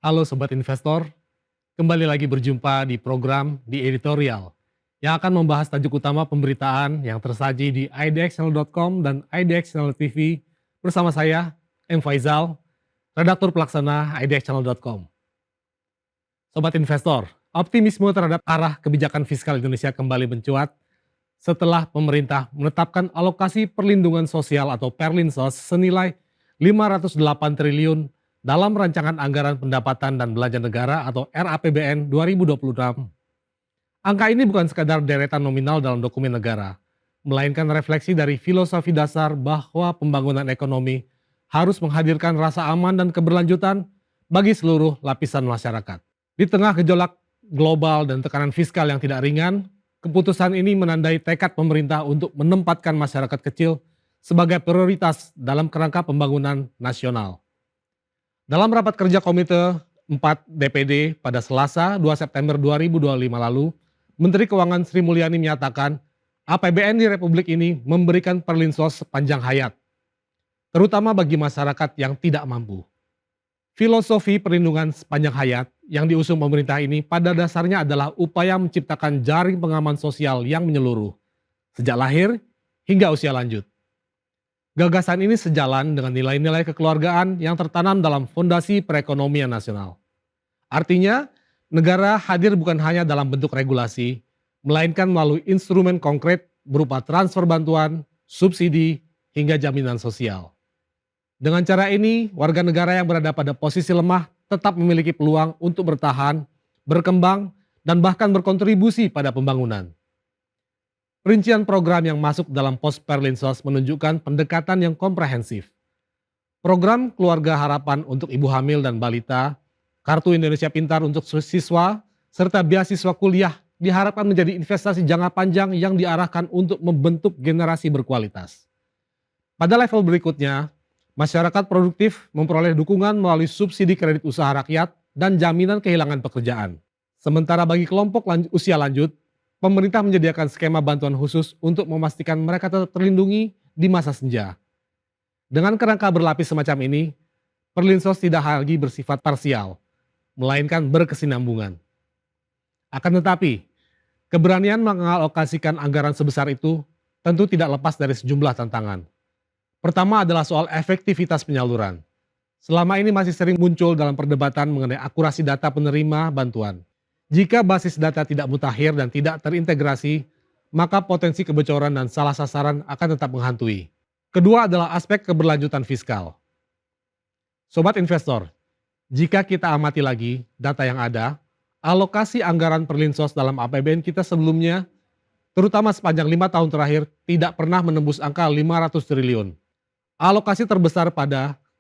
Halo Sobat Investor, kembali lagi berjumpa di program di Editorial yang akan membahas tajuk utama pemberitaan yang tersaji di idxchannel.com dan idxchannel TV bersama saya, M. Faizal, redaktur pelaksana idxchannel.com. Sobat Investor, optimisme terhadap arah kebijakan fiskal Indonesia kembali mencuat setelah pemerintah menetapkan alokasi perlindungan sosial atau Perlinsos senilai 508 triliun dalam rancangan anggaran pendapatan dan belanja negara atau RAPBN 2026. Angka ini bukan sekadar deretan nominal dalam dokumen negara, melainkan refleksi dari filosofi dasar bahwa pembangunan ekonomi harus menghadirkan rasa aman dan keberlanjutan bagi seluruh lapisan masyarakat. Di tengah gejolak global dan tekanan fiskal yang tidak ringan, keputusan ini menandai tekad pemerintah untuk menempatkan masyarakat kecil sebagai prioritas dalam kerangka pembangunan nasional. Dalam rapat kerja Komite 4 DPD pada Selasa 2 September 2025 lalu, Menteri Keuangan Sri Mulyani menyatakan APBN di Republik ini memberikan perlinsos sepanjang hayat, terutama bagi masyarakat yang tidak mampu. Filosofi perlindungan sepanjang hayat yang diusung pemerintah ini pada dasarnya adalah upaya menciptakan jaring pengaman sosial yang menyeluruh, sejak lahir hingga usia lanjut. Gagasan ini sejalan dengan nilai-nilai kekeluargaan yang tertanam dalam fondasi perekonomian nasional. Artinya, negara hadir bukan hanya dalam bentuk regulasi, melainkan melalui instrumen konkret berupa transfer bantuan, subsidi, hingga jaminan sosial. Dengan cara ini, warga negara yang berada pada posisi lemah tetap memiliki peluang untuk bertahan, berkembang, dan bahkan berkontribusi pada pembangunan. Rincian program yang masuk dalam pos Perlinsos menunjukkan pendekatan yang komprehensif. Program Keluarga Harapan untuk ibu hamil dan balita, Kartu Indonesia Pintar untuk siswa, serta beasiswa kuliah diharapkan menjadi investasi jangka panjang yang diarahkan untuk membentuk generasi berkualitas. Pada level berikutnya, masyarakat produktif memperoleh dukungan melalui subsidi kredit usaha rakyat dan jaminan kehilangan pekerjaan. Sementara bagi kelompok usia lanjut, pemerintah menyediakan skema bantuan khusus untuk memastikan mereka tetap terlindungi di masa senja. Dengan kerangka berlapis semacam ini, Perlinsos tidak lagi bersifat parsial, melainkan berkesinambungan. Akan tetapi, keberanian mengalokasikan anggaran sebesar itu tentu tidak lepas dari sejumlah tantangan. Pertama adalah soal efektivitas penyaluran. Selama ini masih sering muncul dalam perdebatan mengenai akurasi data penerima bantuan. Jika basis data tidak mutakhir dan tidak terintegrasi, maka potensi kebocoran dan salah sasaran akan tetap menghantui. Kedua adalah aspek keberlanjutan fiskal. Sobat investor, jika kita amati lagi data yang ada, alokasi anggaran Perlinsos dalam APBN kita sebelumnya, terutama sepanjang 5 tahun terakhir, tidak pernah menembus angka 500 triliun. Alokasi terbesar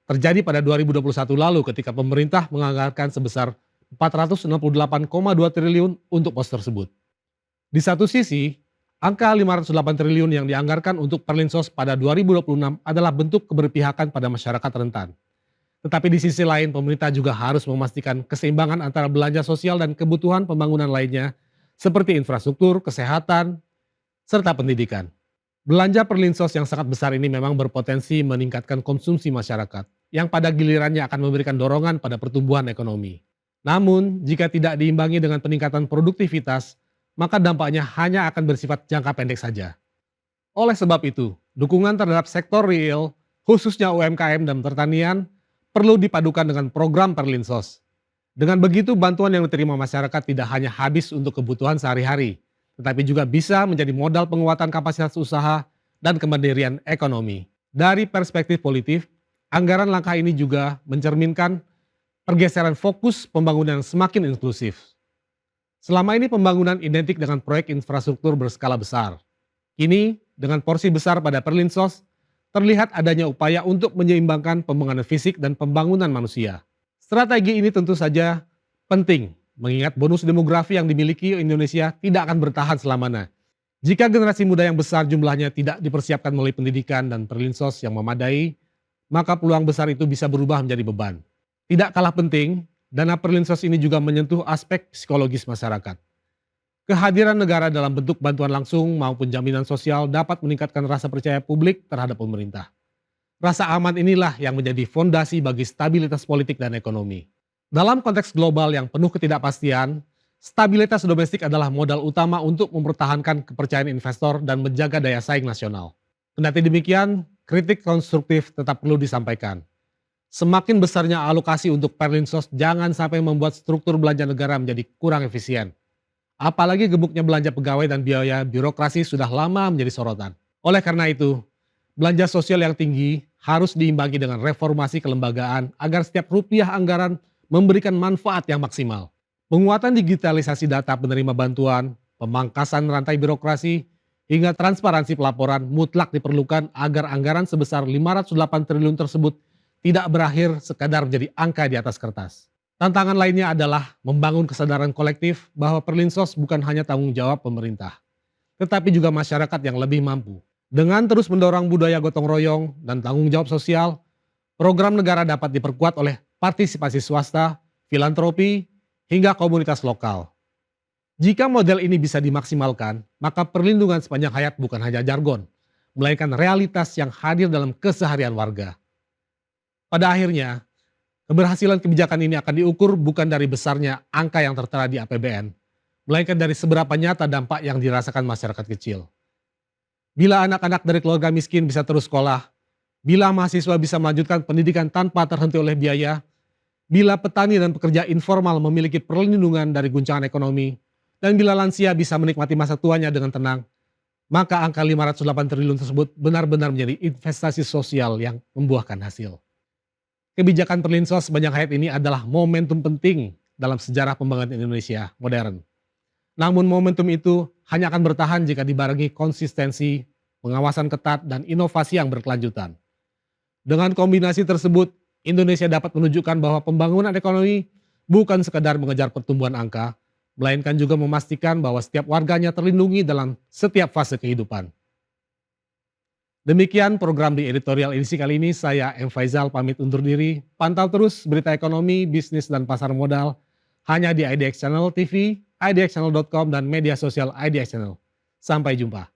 terjadi pada 2021 lalu ketika pemerintah menganggarkan sebesar 468,2 triliun untuk pos tersebut. Di satu sisi, angka 508 triliun yang dianggarkan untuk Perlinsos pada 2026 adalah bentuk keberpihakan pada masyarakat rentan. Tetapi di sisi lain, pemerintah juga harus memastikan keseimbangan antara belanja sosial dan kebutuhan pembangunan lainnya, seperti infrastruktur, kesehatan, serta pendidikan. Belanja Perlinsos yang sangat besar ini memang berpotensi meningkatkan konsumsi masyarakat, yang pada gilirannya akan memberikan dorongan pada pertumbuhan ekonomi. Namun, jika tidak diimbangi dengan peningkatan produktivitas, maka dampaknya hanya akan bersifat jangka pendek saja. Oleh sebab itu, dukungan terhadap sektor real, khususnya UMKM dan pertanian, perlu dipadukan dengan program Perlinsos. Dengan begitu, bantuan yang diterima masyarakat tidak hanya habis untuk kebutuhan sehari-hari, tetapi juga bisa menjadi modal penguatan kapasitas usaha dan kemandirian ekonomi. Dari perspektif politik, anggaran langkah ini juga mencerminkan pergeseran fokus pembangunan yang semakin inklusif. Selama ini pembangunan identik dengan proyek infrastruktur berskala besar. Kini, dengan porsi besar pada Perlinsos, terlihat adanya upaya untuk menyeimbangkan pembangunan fisik dan pembangunan manusia. Strategi ini tentu saja penting, mengingat bonus demografi yang dimiliki Indonesia tidak akan bertahan selamanya. Jika generasi muda yang besar jumlahnya tidak dipersiapkan melalui pendidikan dan Perlinsos yang memadai, maka peluang besar itu bisa berubah menjadi beban. Tidak kalah penting, dana Perlinsos ini juga menyentuh aspek psikologis masyarakat. Kehadiran negara dalam bentuk bantuan langsung maupun jaminan sosial dapat meningkatkan rasa percaya publik terhadap pemerintah. Rasa aman inilah yang menjadi fondasi bagi stabilitas politik dan ekonomi. Dalam konteks global yang penuh ketidakpastian, stabilitas domestik adalah modal utama untuk mempertahankan kepercayaan investor dan menjaga daya saing nasional. Kendati demikian, kritik konstruktif tetap perlu disampaikan. Semakin besarnya alokasi untuk Perlinsos jangan sampai membuat struktur belanja negara menjadi kurang efisien. Apalagi gemuknya belanja pegawai dan biaya birokrasi sudah lama menjadi sorotan. Oleh karena itu, belanja sosial yang tinggi harus diimbangi dengan reformasi kelembagaan agar setiap rupiah anggaran memberikan manfaat yang maksimal. Penguatan digitalisasi data penerima bantuan, pemangkasan rantai birokrasi, hingga transparansi pelaporan mutlak diperlukan agar anggaran sebesar 508 triliun tersebut tidak berakhir sekadar menjadi angka di atas kertas. Tantangan lainnya adalah membangun kesadaran kolektif bahwa Perlinsos bukan hanya tanggung jawab pemerintah, tetapi juga masyarakat yang lebih mampu. Dengan terus mendorong budaya gotong royong dan tanggung jawab sosial, program negara dapat diperkuat oleh partisipasi swasta, filantropi, hingga komunitas lokal. Jika model ini bisa dimaksimalkan, maka perlindungan sepanjang hayat bukan hanya jargon, melainkan realitas yang hadir dalam keseharian warga. Pada akhirnya, keberhasilan kebijakan ini akan diukur bukan dari besarnya angka yang tertera di APBN, melainkan dari seberapa nyata dampak yang dirasakan masyarakat kecil. Bila anak-anak dari keluarga miskin bisa terus sekolah, bila mahasiswa bisa melanjutkan pendidikan tanpa terhenti oleh biaya, bila petani dan pekerja informal memiliki perlindungan dari guncangan ekonomi, dan bila lansia bisa menikmati masa tuanya dengan tenang, maka angka 508 triliun tersebut benar-benar menjadi investasi sosial yang membuahkan hasil. Kebijakan Perlinsos sepanjang hayat ini adalah momentum penting dalam sejarah pembangunan Indonesia modern. Namun momentum itu hanya akan bertahan jika dibarengi konsistensi, pengawasan ketat, dan inovasi yang berkelanjutan. Dengan kombinasi tersebut, Indonesia dapat menunjukkan bahwa pembangunan ekonomi bukan sekadar mengejar pertumbuhan angka, melainkan juga memastikan bahwa setiap warganya terlindungi dalam setiap fase kehidupan. Demikian program di editorial edisi kali ini, saya M. Faizal pamit undur diri. Pantau terus berita ekonomi, bisnis, dan pasar modal hanya di IDX Channel TV, idxchannel.com, dan media sosial IDX Channel. Sampai jumpa.